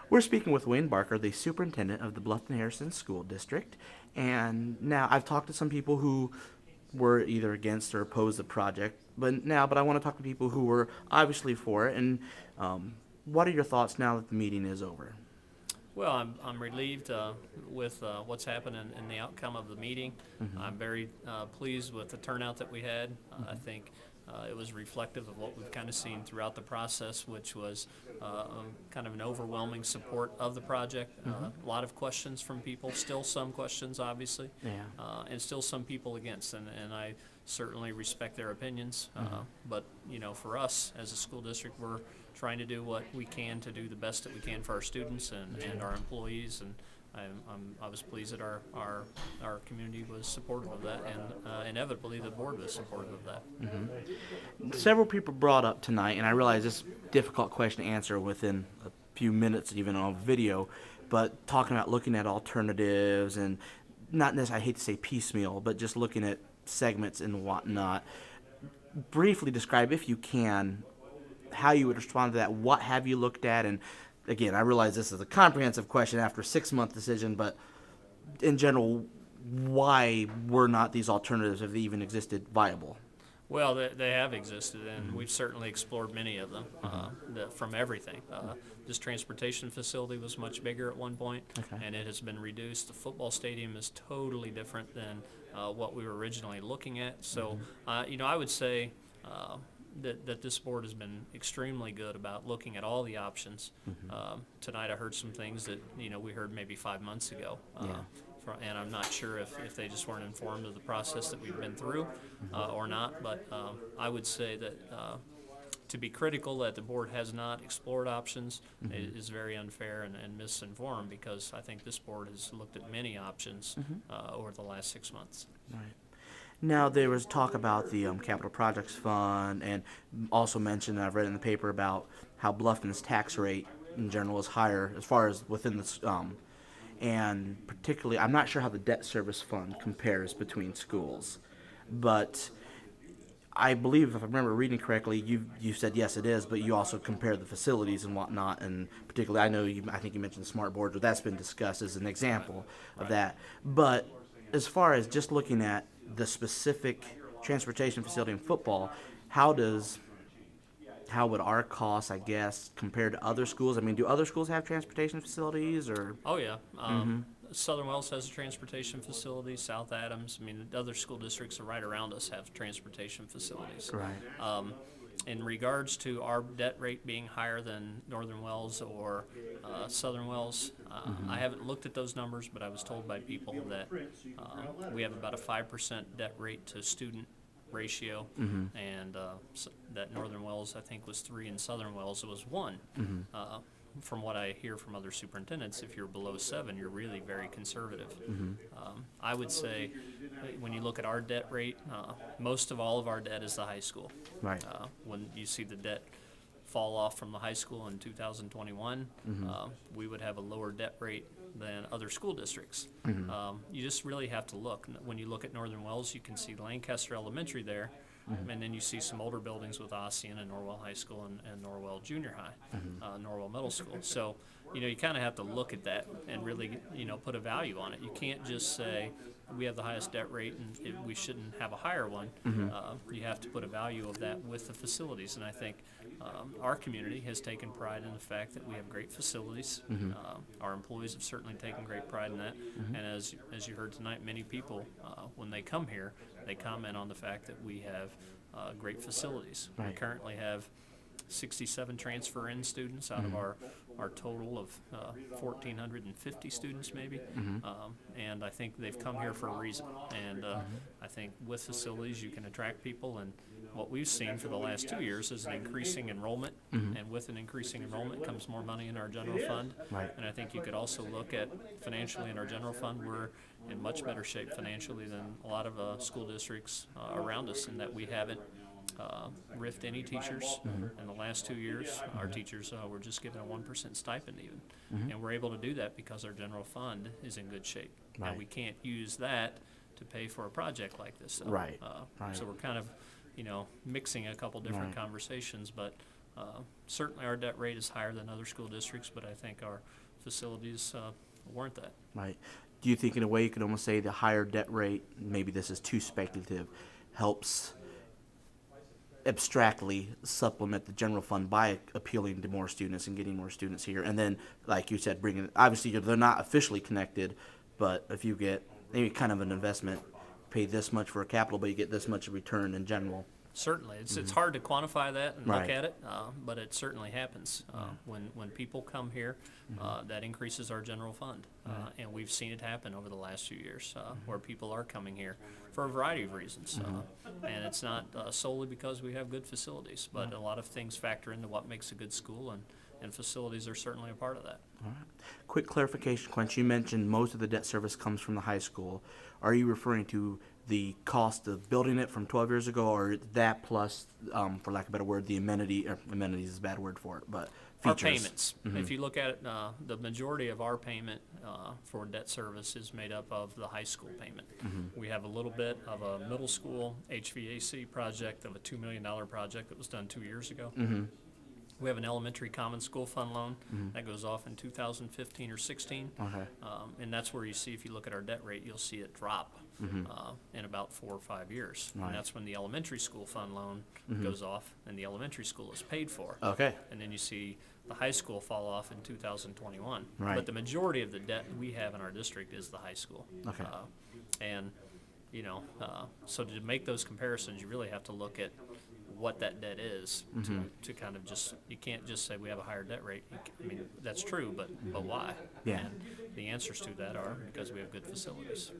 We're speaking with Wayne Barker, the superintendent of the Bluffton-Harrison School District. And now I've talked to some people who were either against or opposed the project, but I want to talk to people who were obviously for it. And what are your thoughts now that the meeting is over? Well, I'm relieved with what's happened in the outcome of the meeting. I'm very pleased with the turnout that we had. I think it was reflective of what we've kind of seen throughout the process, which was kind of an overwhelming support of the project. A lot of questions from people, still some questions, obviously, and still some people against, and I certainly respect their opinions. But, you know, for us as a school district, we're trying to do what we can to do the best that we can for our students and our employees, and I was pleased that our community was supportive of that, and inevitably the board was supportive of that. Several people brought up tonight, and I realize this is a difficult question to answer within a few minutes, even on video, but talking about looking at alternatives and not necessarily, I hate to say piecemeal, but just looking at segments and whatnot. Briefly describe, if you can, how you would respond to that. What have you looked at? And again, I realize this is a comprehensive question after a 6-month decision, but in general, why were not these alternatives, if they even existed, viable? Well, they have existed, and we've certainly explored many of them from everything. This transportation facility was much bigger at one point, and it has been reduced. The football stadium is totally different than what we were originally looking at. So, you know, I would say that this board has been extremely good about looking at all the options. Tonight I heard some things that, you know, we heard maybe 5 months ago. And I'm not sure if they just weren't informed of the process that we've been through or not, but I would say that to be critical that the board has not explored options is very unfair and misinformed, because I think this board has looked at many options over the last 6 months. Right. Now, there was talk about the Capital Projects Fund, and also mentioned, I've read in the paper, about how Bluffton's tax rate in general is higher as far as within the and particularly, I'm not sure how the debt service fund compares between schools, but I believe, if I remember reading correctly, you said yes, it is, but you also compare the facilities and whatnot, and particularly, I think you mentioned smart boards, but that's been discussed as an example of that. But as far as just looking at the specific transportation facility in football, how would our costs, I guess, compare to other schools? I mean, do other schools have transportation facilities, or? Oh, yeah. Southern Wells has a transportation facility, South Adams. I mean, the other school districts right around us have transportation facilities. Right. In regards to our debt rate being higher than Northern Wells or Southern Wells, I haven't looked at those numbers, but I was told by people that we have about a 5% debt rate to student ratio, and that Northern Wells, I think, was 3, and Southern Wells was 1. From what I hear from other superintendents, if you're below 7, you're really very conservative. I would say when you look at our debt rate, most of all of our debt is the high school. Right. When you see the debt fall off from the high school in 2021, we would have a lower debt rate than other school districts. You just really have to look. When you look at Northern Wells, you can see Lancaster Elementary there, and then you see some older buildings with Ossian and Norwell High School and Norwell Junior High, Norwell Middle School. So, you know, you kind of have to look at that and really, you know, put a value on it. You can't just say we have the highest debt rate and we shouldn't have a higher one. You have to put a value of that with the facilities, and I think our community has taken pride in the fact that we have great facilities. Our employees have certainly taken great pride in that, and as you heard tonight, many people, when they come here, they comment on the fact that we have great facilities. Right. We currently have 67 transfer-in students out of our total of 1,450 students, maybe. And I think they've come here for a reason. And I think with facilities, you can attract people. And what we've seen for the last 2 years is an increasing enrollment. And with an increasing enrollment comes more money in our general fund. Right. And I think you could also look at financially in our general fund, we're in much better shape financially than a lot of school districts around us, in that we haven't riffed any teachers in the last 2 years. Our teachers were just given a 1% stipend even, and we're able to do that because our general fund is in good shape. Right. And we can't use that to pay for a project like this. Right. So we're kind of, you know, mixing a couple different conversations, but Certainly our debt rate is higher than other school districts, but I think our facilities warrant that. Right. Do you think in a way you could almost say the higher debt rate, maybe this is too speculative, helps abstractly supplement the general fund by appealing to more students and getting more students here? And then, like you said, bringing, obviously they're not officially connected, but if you get maybe kind of an investment, pay this much for a capital, but you get this much return in general. Certainly, it's hard to quantify that and Right. look at it, but it certainly happens. When people come here, that increases our general fund, and we've seen it happen over the last few years, where people are coming here for a variety of reasons, and it's not solely because we have good facilities, but a lot of things factor into what makes a good school, and facilities are certainly a part of that. All right. Quick clarification, Quench. You mentioned most of the debt service comes from the high school. Are you referring to the cost of building it from 12 years ago, or that plus, for lack of a better word, the amenities is a bad word for it, but features? Our payments. If you look at it, the majority of our payment for debt service is made up of the high school payment. We have a little bit of a middle school HVAC project of a $2 million project that was done 2 years ago. We have an elementary common school fund loan that goes off in 2015 or 16. Okay. And that's where you see, if you look at our debt rate, you'll see it drop in about 4 or 5 years. Right. And that's when the elementary school fund loan goes off and the elementary school is paid for. Okay. And then you see the high school fall off in 2021. Right. But the majority of the debt we have in our district is the high school. Okay. And, you know, so to make those comparisons, you really have to look at what that debt is to kind of just, you can't just say we have a higher debt rate. I mean, that's true, but why? Yeah. And the answers to that are because we have good facilities.